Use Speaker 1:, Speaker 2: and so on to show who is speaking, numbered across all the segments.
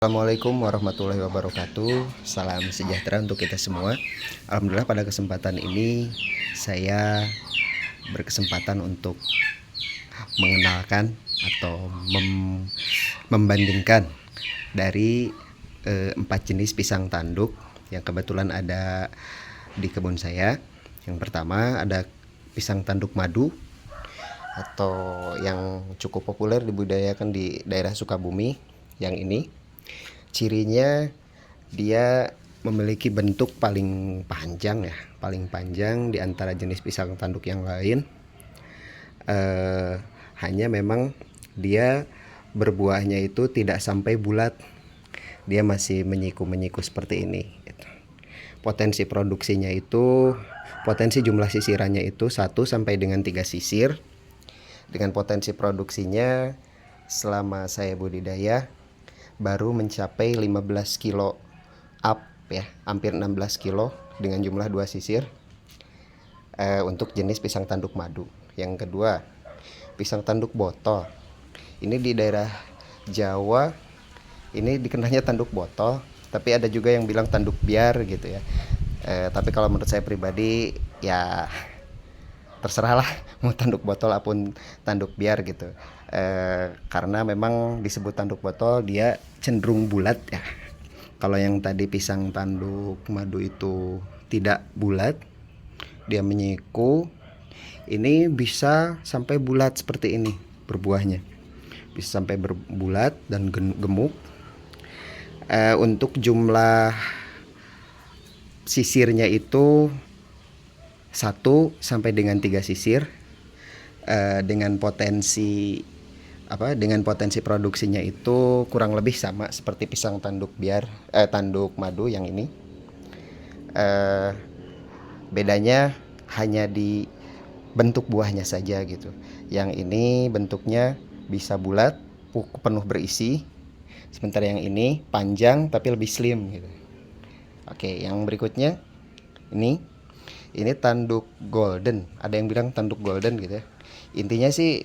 Speaker 1: Assalamualaikum warahmatullahi wabarakatuh. Salam sejahtera untuk kita semua. Alhamdulillah pada kesempatan ini saya berkesempatan untuk mengenalkan atau membandingkan dari 4 jenis pisang tanduk yang kebetulan ada di kebun saya. Yang pertama ada pisang tanduk madu atau yang cukup populer dibudidayakan di daerah Sukabumi. Yang ini cirinya dia memiliki bentuk paling panjang di antara jenis pisang tanduk yang lain. Hanya memang dia berbuahnya itu tidak sampai bulat, dia masih menyiku-menyiku seperti ini. Potensi produksinya itu, potensi jumlah sisirannya itu 1 sampai dengan 3 sisir. Dengan potensi produksinya selama saya budidaya baru mencapai 15 kilo up ya, hampir 16 kilo dengan jumlah 2 sisir untuk jenis pisang tanduk madu. Yang kedua, pisang tanduk botol. Ini di daerah Jawa ini dikenalnya tanduk botol, tapi ada juga yang bilang tanduk biar gitu ya. Tapi kalau menurut saya pribadi ya terserahlah mau tanduk botol apun tanduk biar gitu. Karena memang disebut tanduk botol dia cenderung bulat ya. Kalau yang tadi pisang tanduk madu itu tidak bulat, dia menyiku. Ini bisa sampai bulat seperti ini berbuahnya, bisa sampai berbulat dan gemuk. Untuk jumlah sisirnya itu 1 sampai dengan 3 sisir, dengan potensi produksinya itu kurang lebih sama seperti pisang tanduk tanduk madu yang ini. Bedanya hanya di bentuk buahnya saja gitu. Yang ini bentuknya bisa bulat, penuh berisi, sementara yang ini panjang tapi lebih slim gitu. Oke, yang berikutnya ini tanduk golden. Ada yang bilang tanduk golden gitu ya. Intinya sih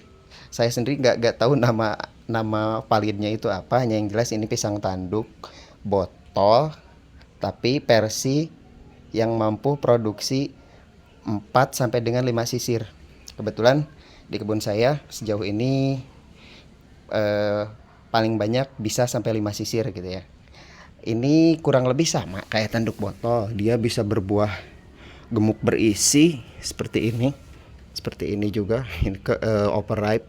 Speaker 1: saya sendiri nggak tahu nama validnya itu apa. Hanya yang jelas ini pisang tanduk botol, tapi versi yang mampu produksi 4 sampai dengan 5 sisir. Kebetulan di kebun saya sejauh ini paling banyak bisa sampai 5 sisir gitu ya. Ini kurang lebih sama kayak tanduk botol. Dia bisa berbuah gemuk berisi seperti ini. Seperti ini juga. Ini overripe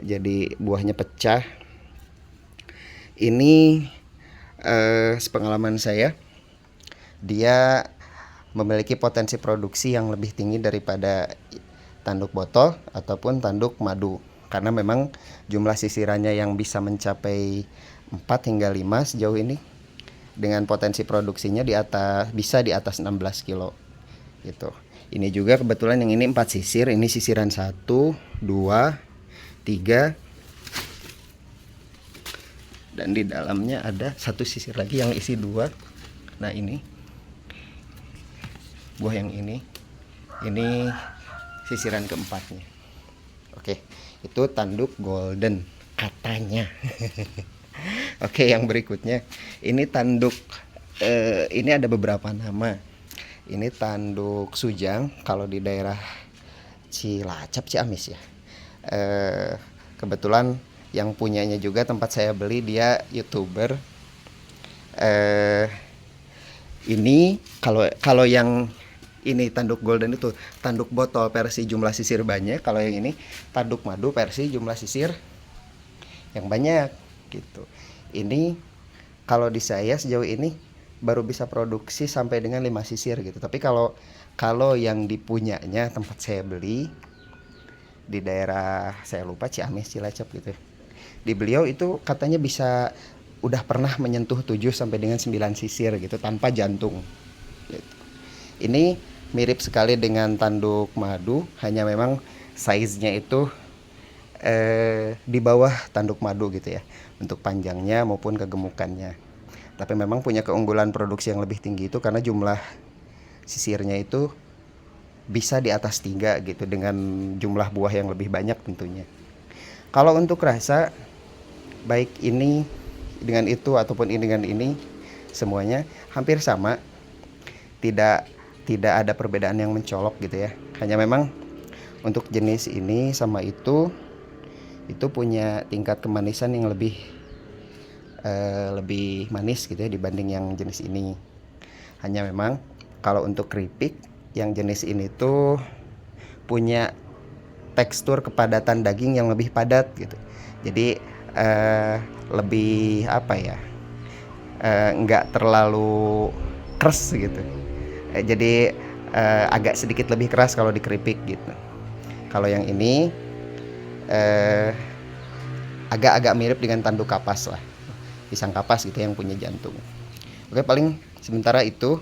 Speaker 1: jadi buahnya pecah. Ini sepengalaman saya, dia memiliki potensi produksi yang lebih tinggi daripada tanduk botol ataupun tanduk madu, karena memang jumlah sisirannya yang bisa mencapai 4 hingga 5 sejauh ini, dengan potensi produksinya bisa di atas 16 kilo gitu. Ini juga kebetulan yang ini 4 sisir. Ini sisiran 1, 2, 3, dan di dalamnya ada 1 sisir lagi yang isi 2. Nah ini buah yang ini sisiran keempatnya. Oke, itu tanduk golden katanya. Oke, yang berikutnya ini tanduk ini ada beberapa nama. Ini tanduk sujang kalau di daerah Cilacap, Ciamis ya. Kebetulan yang punyanya juga tempat saya beli, dia YouTuber. Ini kalau yang ini tanduk golden itu tanduk botol versi jumlah sisir banyak. Kalau yang ini tanduk madu versi jumlah sisir yang banyak gitu. Ini kalau di saya sejauh ini baru bisa produksi sampai dengan 5 sisir gitu. Tapi kalau yang dipunyanya tempat saya beli di daerah saya lupa Ciamis, Cilacap gitu. Di beliau itu katanya bisa udah pernah menyentuh 7 sampai dengan 9 sisir gitu tanpa jantung. Gitu. Ini mirip sekali dengan tanduk madu, hanya memang size-nya itu di bawah tanduk madu gitu ya, untuk panjangnya maupun kegemukannya. Tapi memang punya keunggulan produksi yang lebih tinggi itu karena jumlah sisirnya itu bisa di atas 3 gitu, dengan jumlah buah yang lebih banyak tentunya. Kalau untuk rasa baik ini dengan itu ataupun ini dengan ini, semuanya hampir sama, tidak tidak ada perbedaan yang mencolok gitu ya. Hanya memang untuk jenis ini sama itu punya tingkat kemanisan yang lebih manis gitu ya dibanding yang jenis ini. Hanya memang kalau untuk keripik yang jenis ini tuh punya tekstur kepadatan daging yang lebih padat gitu. Jadi lebih apa ya? Nggak terlalu keras gitu. Jadi agak sedikit lebih keras kalau di keripik gitu. Kalau yang ini agak-agak mirip dengan tanduk kapas lah, pisang kapas gitu yang punya jantung. Oke, paling sementara itu.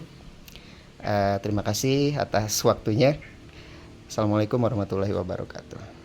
Speaker 1: Terima kasih atas waktunya. Assalamualaikum warahmatullahi wabarakatuh.